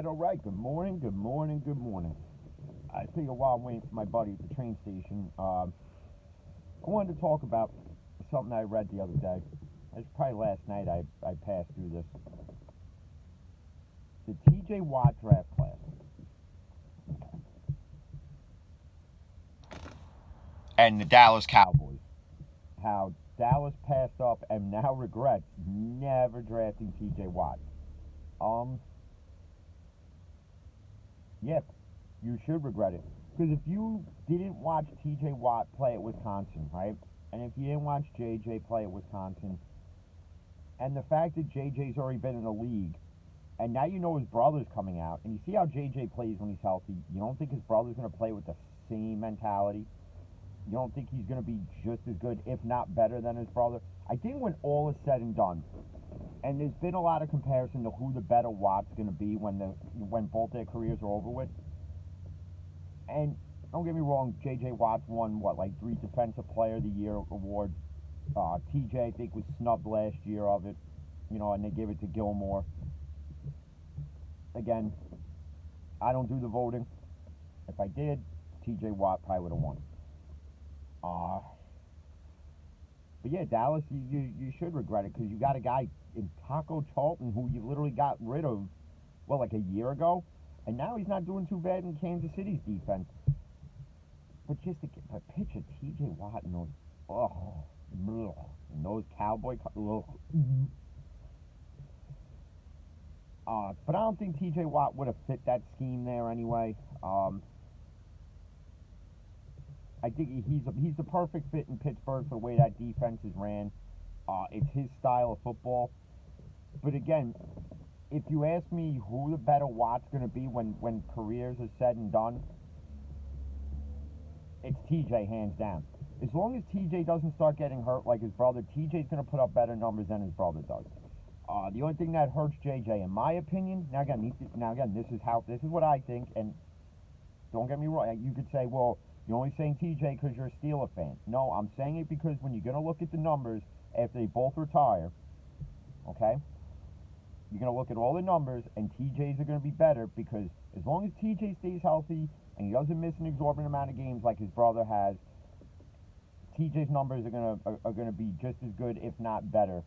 All right. Good morning, good morning, good morning. I figure while I'm waiting for my buddy at the train station, I wanted to talk about something I read the other day. It's probably last night I passed through this. The TJ Watt draft class. And the Dallas Cowboys. How Dallas passed up and now regrets never drafting TJ Watt. Um, Yep, you should regret it. Because if you didn't watch TJ Watt play at Wisconsin, right? And if you didn't watch JJ play at Wisconsin, and the fact that JJ's already been in the league, and now you know his brother's coming out, and you see how JJ plays when he's healthy, you don't think his brother's going to play with the same mentality? You don't think he's going to be just as good, if not better, than his brother? I think when all is said and done, and there's been a lot of comparison to who the better Watt's going to be when both their careers are over with. And don't get me wrong, J.J. Watt's won, like 3 Defensive Player of the Year awards. TJ, I think, was snubbed last year of it, and they gave it to Gilmore. Again, I don't do the voting. If I did, TJ Watt probably would have won. Uh, but yeah, Dallas, you should regret it because you got a guy in Taco Charlton who you literally got rid of, like a year ago, and now he's not doing too bad in Kansas City's defense. But just to pitch a TJ Watt in those, in those Cowboy, but I don't think TJ Watt would have fit that scheme there anyway. I think he's the perfect fit in Pittsburgh for the way that defense is ran. It's his style of football. But again, if you ask me who the better Watt's going to be when careers are said and done, it's TJ hands down. As long as TJ doesn't start getting hurt like his brother, TJ's going to put up better numbers than his brother does. The only thing that hurts JJ, in my opinion, now again, this is what I think, and don't get me wrong. You could say, well, you're only saying TJ because you're a Steeler fan. No, I'm saying it because when you're going to look at the numbers after they both retire, okay, you're going to look at all the numbers, and TJ's are going to be better because as long as TJ stays healthy and he doesn't miss an exorbitant amount of games like his brother has, TJ's numbers are gonna be just as good, if not better,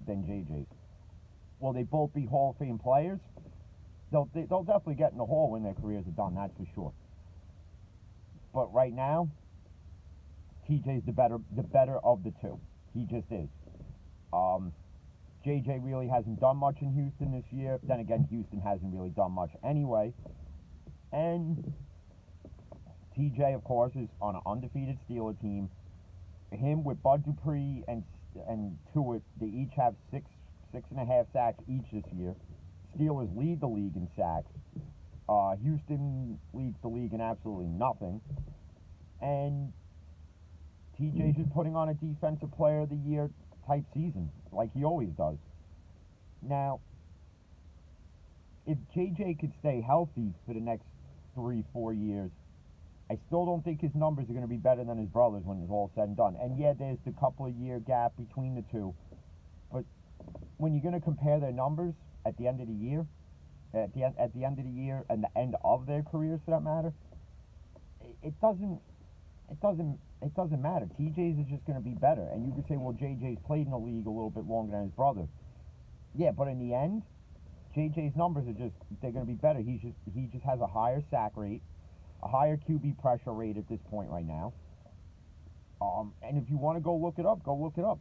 than JJ's. Will they both be Hall of Fame players? They'll definitely get in the Hall when their careers are done. That's for sure. But right now, TJ's the better of the two. He just is. JJ really hasn't done much in Houston this year. Then again, Houston hasn't really done much anyway. And TJ, of course, is on an undefeated Steeler team. Him with Bud Dupree and Tuitt, they each have six and a half sacks each this year. Steelers lead the league in sacks. Houston leads the league in absolutely nothing. And TJ's just putting on a Defensive Player of the Year type season, like he always does. Now, if JJ could stay healthy for the next 3-4 years, I still don't think his numbers are going to be better than his brother's when it's all said and done. And yeah, there's the couple of year gap between the two. But when you're going to compare their numbers at the end of the year, at the end of the year and the end of their careers for that matter, it doesn't matter. TJ's is just going to be better. And you could say, well, JJ's played in the league a little bit longer than his brother. Yeah, but in the end, JJ's numbers they're going to be better. He just has a higher sack rate, a higher QB pressure rate at this point right now. And if you want to go look it up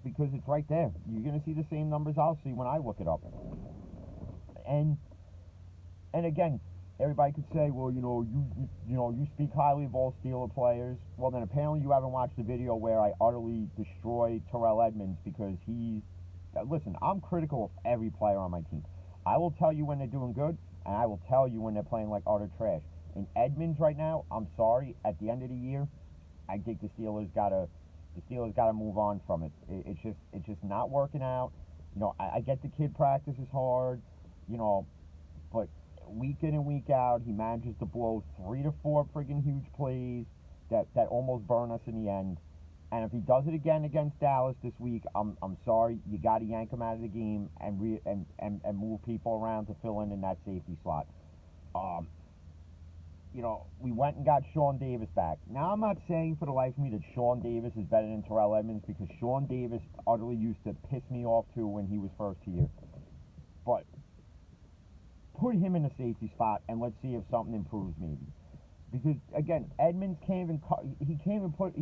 because it's right there. You're going to see the same numbers I'll see when I look it up. And again, everybody could say, well, you speak highly of all Steeler players. Well, then apparently you haven't watched the video where I utterly destroy Terrell Edmunds because listen, I'm critical of every player on my team. I will tell you when they're doing good, and I will tell you when they're playing like utter trash. In Edmunds right now, I'm sorry, at the end of the year, I think the Steelers gotta move on from it. It's just not working out. I get the kid practices hard, but week in and week out, he manages to blow 3 to 4 friggin' huge plays that almost burn us in the end. And if he does it again against Dallas this week, I'm sorry, you gotta yank him out of the game and move people around to fill in that safety slot. Um, we went and got Sean Davis back. Now, I'm not saying for the life of me that Sean Davis is better than Terrell Edmonds, because Sean Davis utterly used to piss me off too when he was first here. But put him in a safety spot and let's see if something improves maybe. Because again, Edmonds can't even put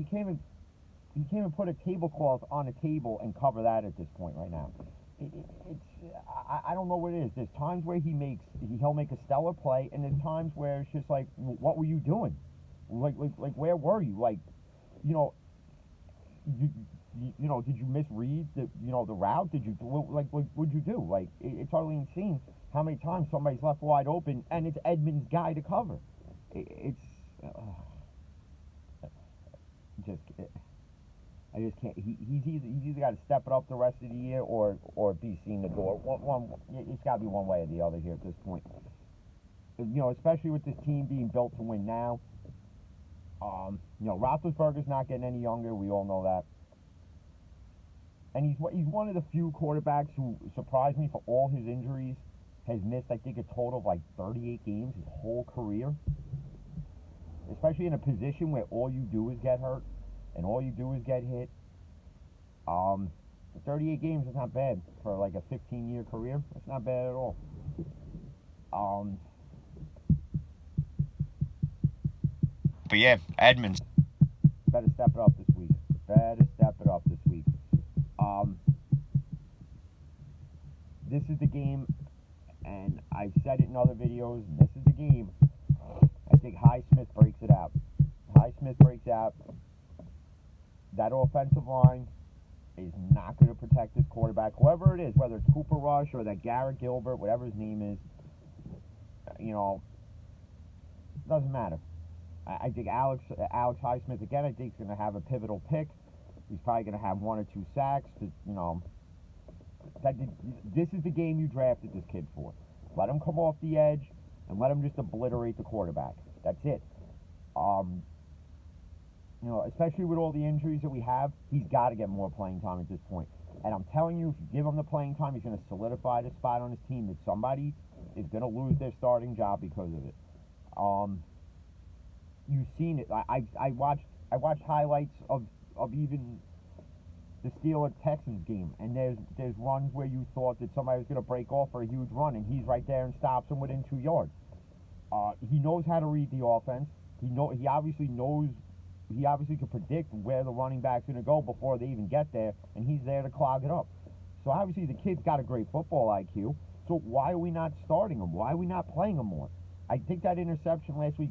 a tablecloth on a table and cover that at this point right now. I don't know what it is. There's times where he'll make a stellar play, and there's times where it's just like, what were you doing? Like where were you? Like, you know, did you misread the route? Did you what'd you do? Like, it's hardly insane how many times somebody's left wide open and it's Edmonds' guy to cover. It's just. I just can't. He's either got to step it up the rest of the year or be seen the door. It's got to be one way or the other here at this point. Especially with this team being built to win now. Roethlisberger's not getting any younger. We all know that. And he's one of the few quarterbacks who surprised me for all his injuries. Has missed, I think, a total of like 38 games his whole career. Especially in a position where all you do is get hurt and all you do is get hit. 38 games is not bad for like a 15-year career. That's not bad at all. But yeah, Edmonds better step it up this week. This is the game, and I've said it in other videos, and this is the game. I think Highsmith breaks it out. That offensive line is not going to protect this quarterback, whoever it is, whether it's Cooper Rush or that Garrett Gilbert, whatever his name is. Doesn't matter. I think Alex Highsmith, again, I think is going to have a pivotal pick. He's probably going to have 1 or 2 sacks. This is the game you drafted this kid for. Let him come off the edge and let him just obliterate the quarterback. That's it. Especially with all the injuries that we have, he's got to get more playing time at this point. And I'm telling you, if you give him the playing time, he's going to solidify the spot on his team that somebody is going to lose their starting job because of it. You've seen it. I watched highlights of even the Steelers-Texans game, and there's runs where you thought that somebody was going to break off for a huge run, and he's right there and stops him within 2 yards. He knows how to read the offense. He obviously can predict where the running back's going to go before they even get there, and he's there to clog it up. So obviously the kid's got a great football IQ. So why are we not starting him? Why are we not playing him more? I think that interception last week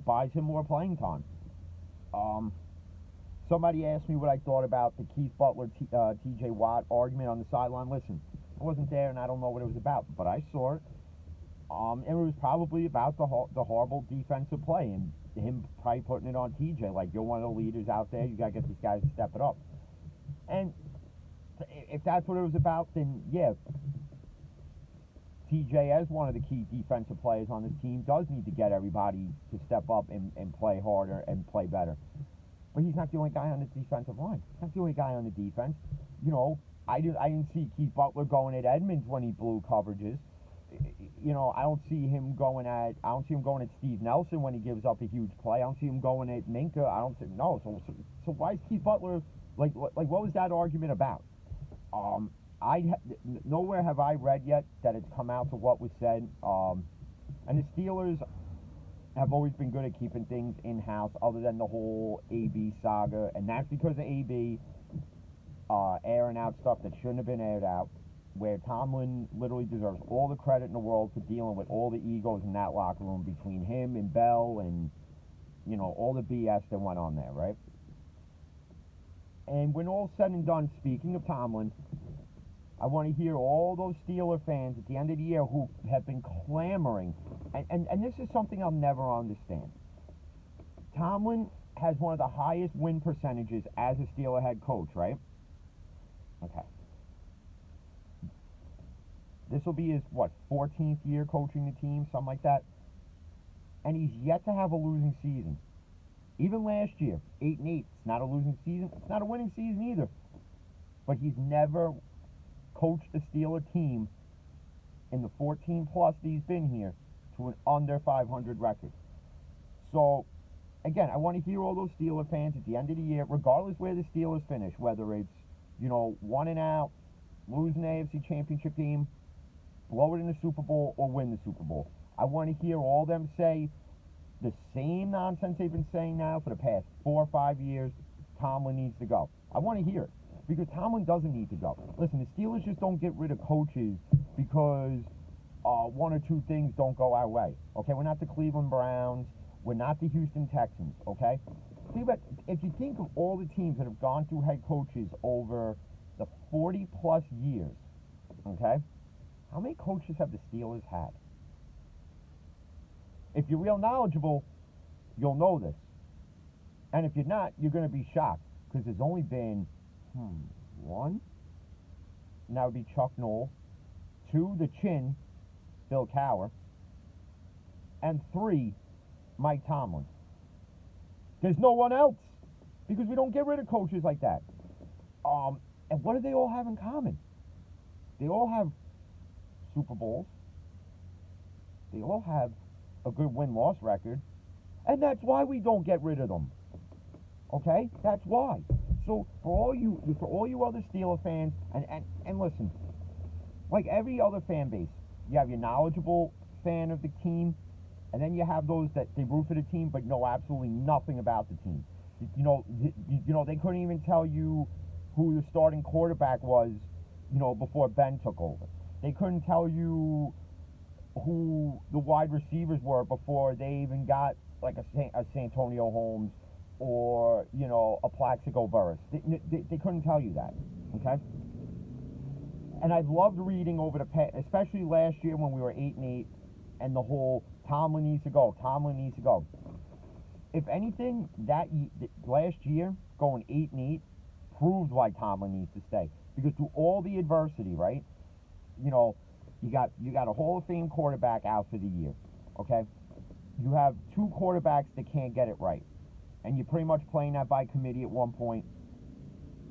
buys him more playing time. Somebody asked me what I thought about the Keith Butler, T.J. Watt argument on the sideline. Listen, I wasn't there and I don't know what it was about, but I saw it. And it was probably about the horrible defensive play and him probably putting it on TJ, like, you're one of the leaders out there, you got to get these guys to step it up. And if that's what it was about, then yeah, TJ, as one of the key defensive players on this team, does need to get everybody to step up and play harder and play better. But he's not the only guy on the defensive line. He's not the only guy on the defense. I didn't see Keith Butler going at Edmonds when he blew coverages. I don't see him going at Steve Nelson when he gives up a huge play. I don't see him going at Minka. So why is Keith Butler like what was that argument about? Nowhere have I read yet that it's come out to what was said. And the Steelers have always been good at keeping things in-house, other than the whole AB saga, and that's because of AB airing out stuff that shouldn't have been aired out, where Tomlin literally deserves all the credit in the world for dealing with all the egos in that locker room between him and Bell and, all the BS that went on there, right? And when all's said and done, speaking of Tomlin, I want to hear all those Steeler fans at the end of the year who have been clamoring, and this is something I'll never understand. Tomlin has one of the highest win percentages as a Steeler head coach, right? Okay. This will be his, 14th year coaching the team, something like that. And he's yet to have a losing season. Even last year, 8-8. It's not a losing season. It's not a winning season either. But he's never coached the Steeler team in the 14 plus that he's been here to an under 500 record. So, again, I want to hear all those Steeler fans at the end of the year, regardless where the Steelers finish, whether it's, 1-out, lose an AFC Championship game, blow it in the Super Bowl, or win the Super Bowl. I want to hear all them say the same nonsense they've been saying now for the past 4 or 5 years. Tomlin needs to go. I want to hear it because Tomlin doesn't need to go. Listen, the Steelers just don't get rid of coaches because one or two things don't go our way. Okay, we're not the Cleveland Browns. We're not the Houston Texans. Okay, think about if you think of all the teams that have gone through head coaches over the 40-plus years. Okay, how many coaches have the Steelers had? If you're real knowledgeable, you'll know this. And if you're not, you're going to be shocked because there's only been one, and that would be Chuck Noll, 2, the Chin, Bill Cowher, and 3, Mike Tomlin. There's no one else because we don't get rid of coaches like that. And what do they all have in common? They all have Super Bowls. They all have a good win-loss record. And that's why we don't get rid of them. Okay? That's why. So for all you other Steeler fans, and listen, like every other fan base, you have your knowledgeable fan of the team, and then you have those that they root for the team but know absolutely nothing about the team. They couldn't even tell you who the starting quarterback was, before Ben took over. They couldn't tell you who the wide receivers were before they even got like a Santonio Holmes or a Plaxico Burress. They couldn't tell you that. Okay. And I loved reading over the past, especially last year when we were 8-8, and the whole Tomlin needs to go. Tomlin needs to go. If anything, last year going 8-8 proved why Tomlin needs to stay because through all the adversity, right? You got a Hall of Fame quarterback out for the year. Okay, you have 2 quarterbacks that can't get it right, and you're pretty much playing that by committee at one point.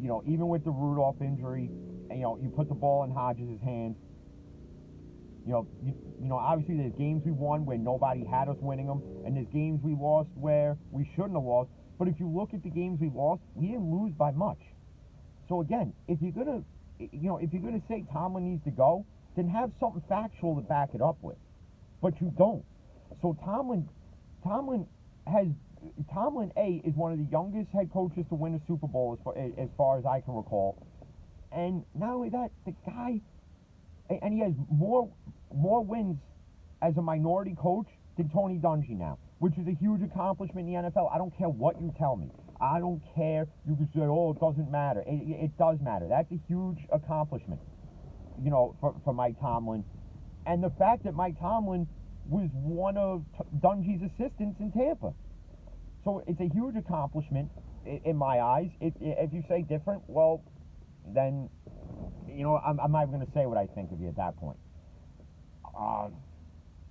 Even with the Rudolph injury, and you put the ball in Hodges' hands. Obviously there's games we won where nobody had us winning them, and there's games we lost where we shouldn't have lost. But if you look at the games we lost, we didn't lose by much. So again, if you're gonna say Tomlin needs to go, then have something factual to back it up with. But you don't. So Tomlin is one of the youngest head coaches to win a Super Bowl as far as I can recall. And not only that, the guy, and he has more wins as a minority coach than Tony Dungy now, which is a huge accomplishment in the NFL. I don't care what you tell me. I don't care. You can say, oh, it doesn't matter. It does matter. That's a huge accomplishment, for Mike Tomlin. And the fact that Mike Tomlin was one of Dungy's assistants in Tampa. So it's a huge accomplishment in my eyes. If you say different, well, then, I'm not even going to say what I think of you at that point.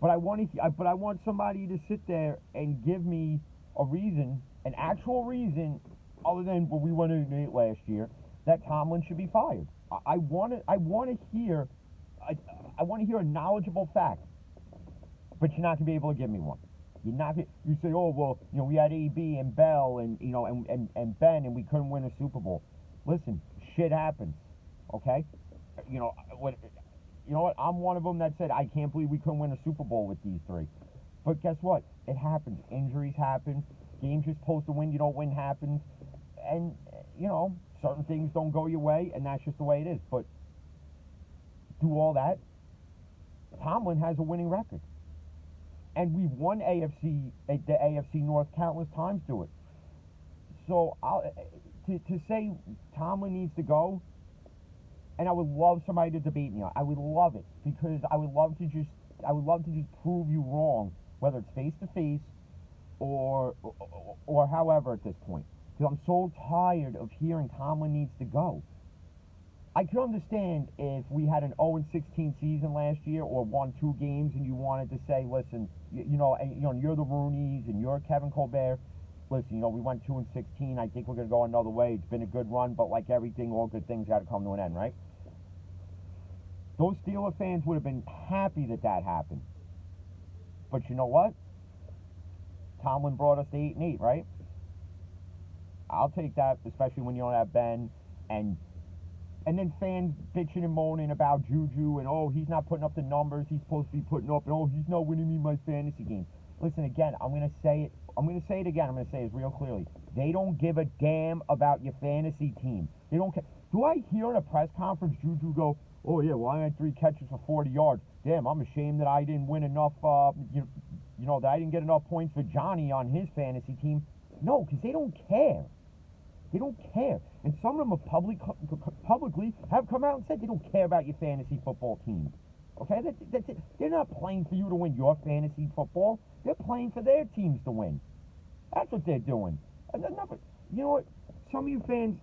But I want somebody to sit there and give me a reason, an actual reason, other than what we went to last year, that Tomlin should be fired. I want to hear a knowledgeable fact, but you're not gonna be able to give me one. You're not. You say, oh well, we had AB and Bell and and Ben and we couldn't win a Super Bowl. Listen, shit happens. Okay, what? You know what? I'm one of them that said, I can't believe we couldn't win a Super Bowl with these 3. But guess what? It happens. Injuries happen. Games you're supposed to win, you don't win happens. And, certain things don't go your way, and that's just the way it is. But through all that, Tomlin has a winning record. And we've won the AFC North countless times through it. So to say Tomlin needs to go, and I would love somebody to debate me on. I would love it because I would love to just prove you wrong, whether it's face to face or however at this point. Because I'm so tired of hearing Tomlin needs to go. I could understand if we had an 0-16 season last year or won 2 games and you wanted to say, listen, you're the Rooneys and you're Kevin Colbert. Listen, we went 2-16. I think we're going to go another way. It's been a good run, but like everything, all good things got to come to an end, right? Those Steeler fans would have been happy that happened. But you know what? Tomlin brought us to 8-8, right? I'll take that, especially when you don't have Ben, and then fans bitching and moaning about Juju and, oh, he's not putting up the numbers he's supposed to be putting up, and, oh, he's not winning me my fantasy game. Listen, again, I'm going to say it. I'm going to say it again. I'm going to say it real clearly. They don't give a damn about your fantasy team. They don't care. Do I hear in a press conference Juju go, oh, yeah, well, I had 3 catches for 40 yards. Damn, I'm ashamed that I didn't win enough, that I didn't get enough points for Johnny on his fantasy team. No, because they don't care. They don't care. And some of them have publicly have come out and said they don't care about your fantasy football team. Okay? That's it. They're not playing for you to win your fantasy football. They're playing for their teams to win. That's what they're doing. And you know what? Some of you fans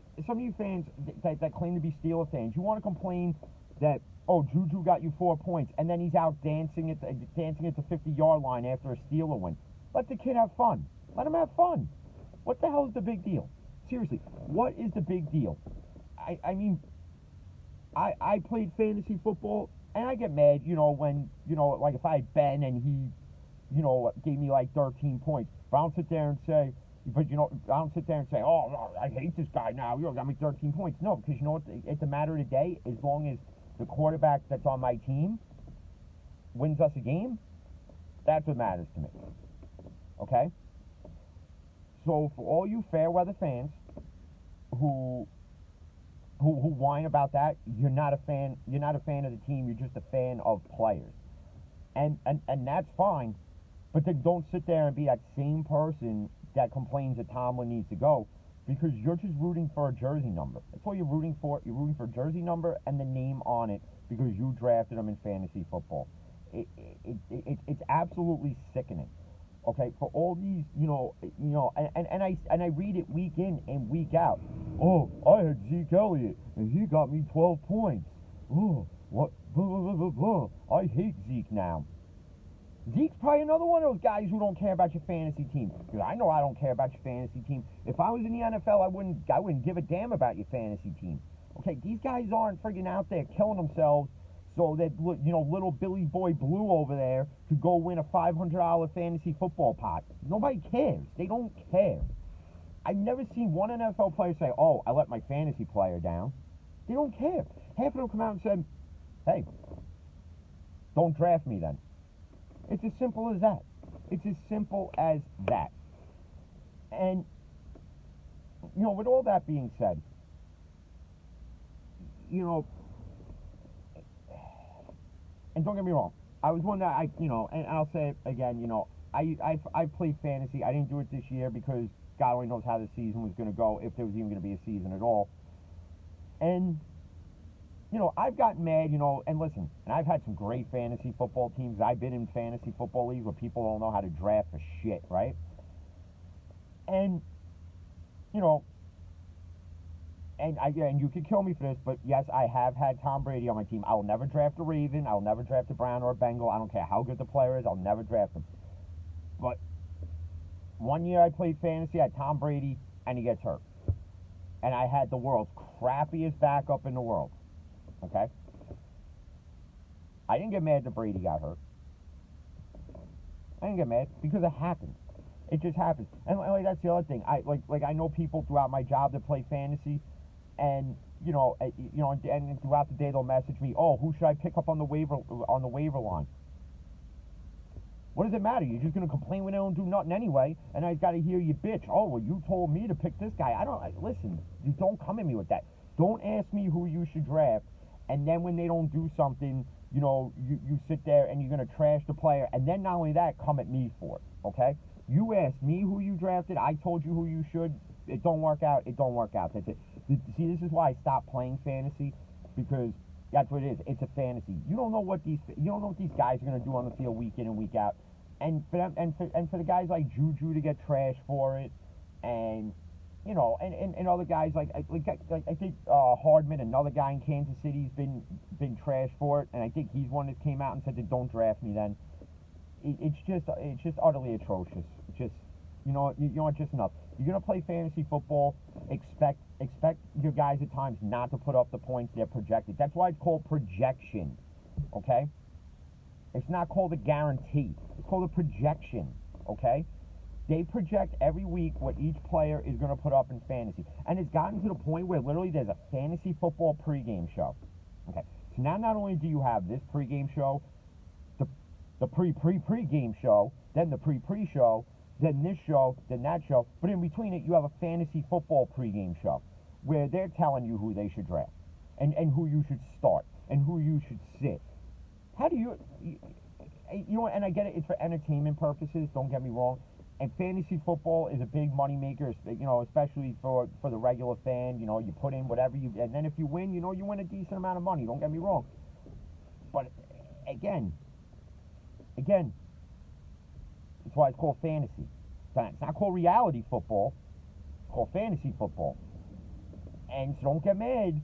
that claim to be Steeler fans, you want to complain that, oh, Juju got you 4 points, and then he's out dancing at the 50-yard line after a Steeler win. Let the kid have fun. Let him have fun. What the hell is the big deal? Seriously, what is the big deal? I mean, I played fantasy football, and I get mad, when, like if I had Ben and he, gave me like 13 points. But I don't sit there and say, oh, I hate this guy now. You got me 13 points. No, because you know what? It's a matter of the day. As long as the quarterback that's on my team wins us a game, that's what matters to me. Okay? So for all you fair weather fans who whine about that, you're not a fan of the team, you're just a fan of players. And that's fine, but then don't sit there and be that same person that complains that Tomlin needs to go, because you're just rooting for a jersey number. That's all you're rooting for. You're rooting for a jersey number and the name on it because you drafted him in fantasy football. It's absolutely sickening. Okay, for all these, and I read it week in and week out. Oh, I had Zeke Elliott, and he got me 12 points. Oh, what? Blah, blah, blah, blah. I hate Zeke now. Zeke's probably another one of those guys who don't care about your fantasy team. Because I know I don't care about your fantasy team. If I was in the NFL, I wouldn't give a damn about your fantasy team. Okay, these guys aren't friggin' out there killing themselves so that, little Billy Boy Blue over there could go win a $500 fantasy football pot. Nobody cares. They don't care. I've never seen one NFL player say, oh, I let my fantasy player down. They don't care. Half of them come out and said, hey, don't draft me then. It's as simple as that. It's as simple as that. And, with all that being said, and don't get me wrong, I was one that and I'll say it again, I played fantasy. I didn't do it this year because God only knows how the season was going to go, if there was even going to be a season at all. And, I've gotten mad, and listen, and I've had some great fantasy football teams. I've been in fantasy football leagues where people don't know how to draft for shit, right? And, and you could kill me for this, but yes, I have had Tom Brady on my team. I will never draft a Raven. I will never draft a Brown or a Bengal. I don't care how good the player is. I'll never draft him. But one year I played fantasy, I had Tom Brady, and he gets hurt. And I had the world's crappiest backup in the world. Okay? I didn't get mad that Brady got hurt. I didn't get mad because it happened. It just happens. And that's the other thing. I know people throughout my job that play fantasy, and and throughout the day they'll message me, oh, who should I pick up on the waiver line? What does it matter? You're just gonna complain when they don't do nothing anyway, and I got to hear you bitch. Oh, well, you told me to pick this guy. Listen. You don't come at me with that. Don't ask me who you should draft, and then when they don't do something, you sit there and you're gonna trash the player, and then not only that, come at me for it. Okay? You asked me who you drafted. I told you who you should. It don't work out. It don't work out. That's it. See, this is why I stopped playing fantasy, because that's what it is. It's a fantasy. You don't know what these guys are gonna do on the field week in and week out, and for them, and for the guys like Juju to get trashed for it, and and other guys like I think Hardman, another guy in Kansas City's been trashed for it, and I think he's one that came out and said that don't draft me then. It's just utterly atrocious. Just just enough. You're gonna play fantasy football. Expect your guys at times not to put up the points they're projected. That's why it's called projection. Okay? It's not called a guarantee. It's called a projection, okay? They project every week what each player is going to put up in fantasy. And it's gotten to the point where literally there's a fantasy football pregame show. Okay, so now not only do you have this pregame show, the pre-pregame show, then the pre-pre show, then this show, then that show, but in between it you have a fantasy football pregame show where they're telling you who they should draft and who you should start and who you should sit. How do you know, and I get it, it's for entertainment purposes, don't get me wrong, and fantasy football is a big money maker, you know, especially for the regular fan. You know, you put in whatever you, and then if you win, you know, you win a decent amount of money, don't get me wrong. But again, that's why it's called fantasy. It's not called reality football. It's called fantasy football. And so don't get mad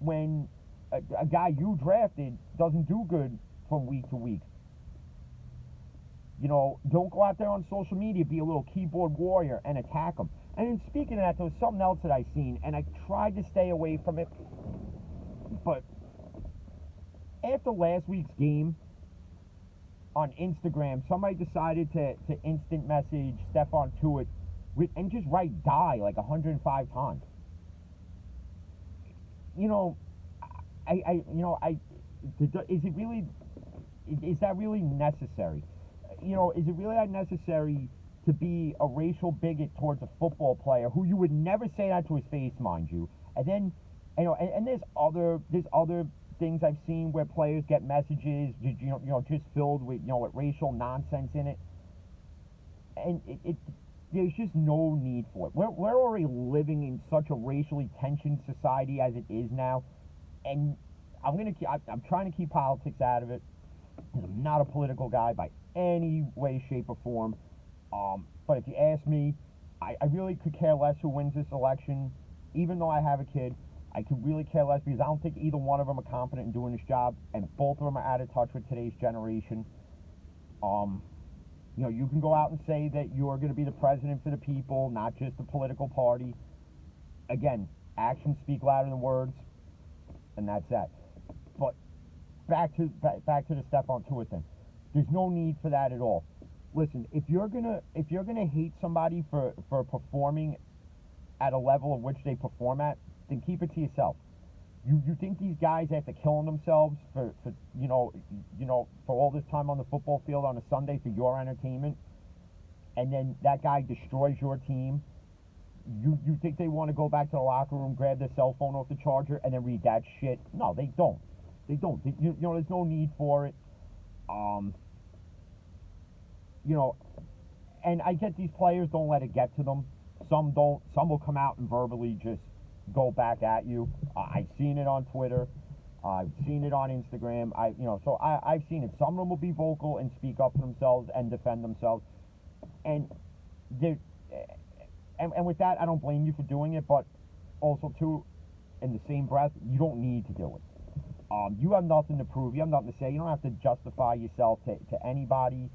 when a guy you drafted doesn't do good from week to week. You know, don't go out there on social media, be a little keyboard warrior and attack them. And then speaking of that, there was something else that I seen, and I tried to stay away from it. But after last week's game, on Instagram, somebody decided to instant message Stephon Tuitt and just write die like 105 times. You know, is that really necessary? You know, is it really that necessary to be a racial bigot towards a football player who you would never say that to his face, mind you? And then, you know, and there's other things I've seen where players get messages, just filled with, with racial nonsense in it, and there's just no need for it. We're already living in such a racially tensioned society as it is now, and I'm trying to keep politics out of it, because I'm not a political guy by any way, shape, or form. But if you ask me, I really could care less who wins this election, even though I have a kid. I could really care less because I don't think either one of them are competent in doing this job, and both of them are out of touch with today's generation. You can go out and say that you're going to be the president for the people, not just a political party. Again, actions speak louder than words, and that's that. But back to the Stephon Tuitt thing. There's no need for that at all. Listen, if you're gonna hate somebody for performing at a level of which they perform at, then keep it to yourself. You think these guys, after killing themselves for all this time on the football field on a Sunday for your entertainment, and then that guy destroys your team, you think they want to go back to the locker room, grab their cell phone off the charger, and then read that shit? No, they don't. They don't. There's no need for it. And I get these players don't let it get to them. Some don't. Some will come out and verbally just go back at you. I've seen it on Twitter. I've seen it on Instagram. I've seen it. Some of them will be vocal and speak up for themselves and defend themselves. And with that, I don't blame you for doing it. But also, too, in the same breath, you don't need to do it. You have nothing to prove. You have nothing to say. You don't have to justify yourself to anybody.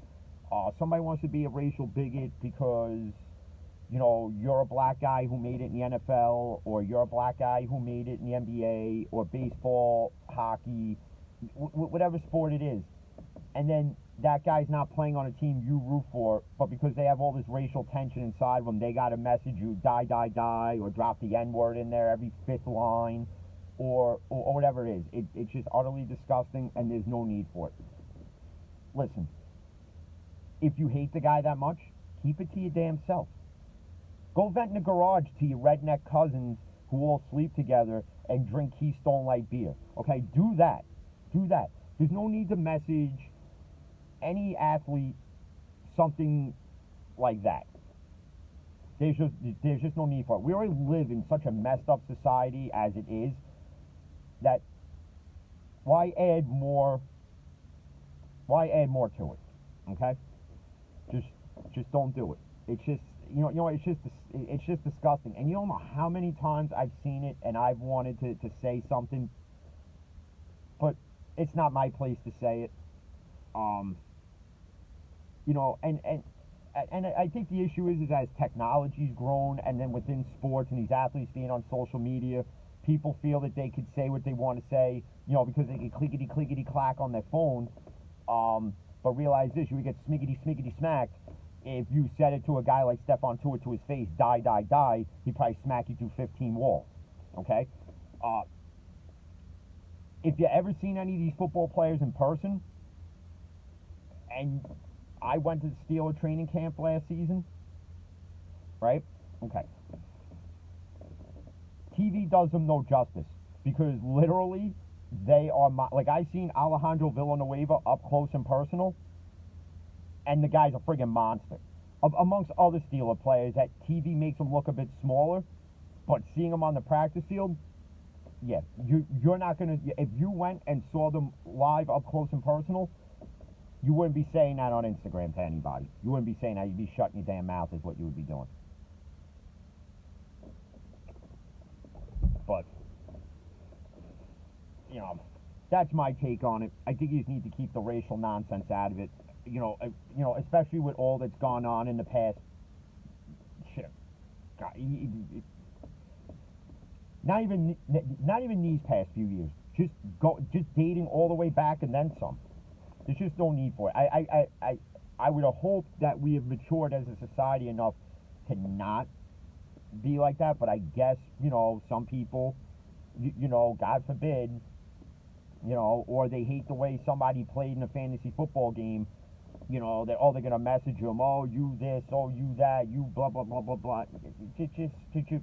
Somebody wants to be a racial bigot because, you're a black guy who made it in the NFL, or you're a black guy who made it in the NBA, or baseball, hockey, whatever sport it is. And then that guy's not playing on a team you root for, but because they have all this racial tension inside of them, they got to message you, die, die, die, or drop the N-word in there every fifth line, or whatever it is. It's just utterly disgusting, and there's no need for it. Listen, if you hate the guy that much, keep it to your damn self. Go vent in the garage to your redneck cousins who all sleep together and drink Keystone Light beer. Okay, do that. Do that. There's no need to message any athlete something like that. There's just no need for it. We already live in such a messed up society as it is that why add more to it? Okay? Just don't do it. It's just it's just disgusting. And you don't know how many times I've seen it and I've wanted to say something, but it's not my place to say it. And I think the issue is as technology's grown, and then within sports and these athletes being on social media, people feel that they could say what they want to say, because they can clickety clack on their phone. But realize this, you would get smiggity smacked if you said it to a guy like Stephon Tuitt to his face, die, die, die, he'd probably smack you through 15 walls. Okay? If you ever seen any of these football players in person, and I went to the Steeler training camp last season, right? Okay. TV does them no justice because literally they are like I seen Alejandro Villanueva up close and personal, and the guy's a friggin' monster. Amongst other Steeler players, that TV makes him look a bit smaller, but seeing him on the practice field, yeah, you're not gonna. If you went and saw them live up close and personal, you wouldn't be saying that on Instagram to anybody. You wouldn't be saying that. You'd be shutting your damn mouth is what you would be doing. But, you know, that's my take on it. I think you just need to keep the racial nonsense out of it. You know, especially with all that's gone on in the past. Shit, God, not even these past few years. Just dating all the way back and then some. There's just no need for it. I would have hoped that we have matured as a society enough to not be like that, but I guess, you know, some people, you know, God forbid, you know, or they hate the way somebody played in a fantasy football game, you know, they're going to message them, oh, you this, oh, you that, you blah, blah, blah, blah, blah. Just you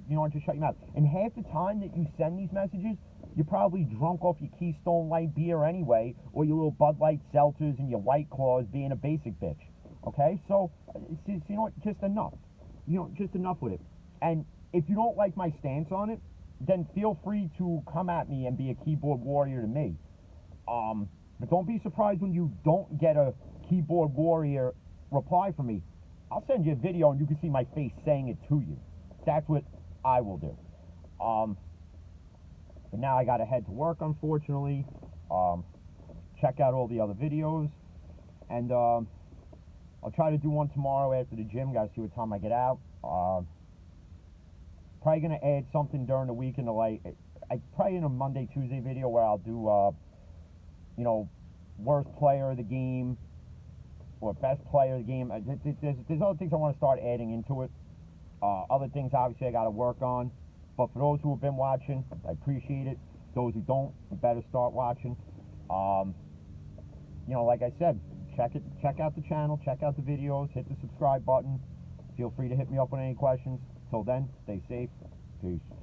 know, just shut your mouth. And half the time that you send these messages, you're probably drunk off your Keystone Light beer anyway, or your little Bud Light seltzers and your White Claws being a basic bitch. Okay? So, you know what? Just enough. You know, just enough with it. And if you don't like my stance on it, then feel free to come at me and be a keyboard warrior to me. But don't be surprised when you don't get a keyboard warrior reply from me. I'll send you a video and you can see my face saying it to you. That's what I will do. But now I gotta head to work, unfortunately. Check out all the other videos. And I'll try to do one tomorrow after the gym. Gotta see what time I get out. Probably gonna add something during the week in the probably in a Monday, Tuesday video where I'll do you know, worst player of the game or best player of the game. There's other things I want to start adding into it. Other things obviously I got to work on. But for those who have been watching, I appreciate it. Those who don't, you better start watching. You know, like I said, check out the channel, check out the videos, hit the subscribe button. Feel free to hit me up with any questions. Till then, stay safe. Peace.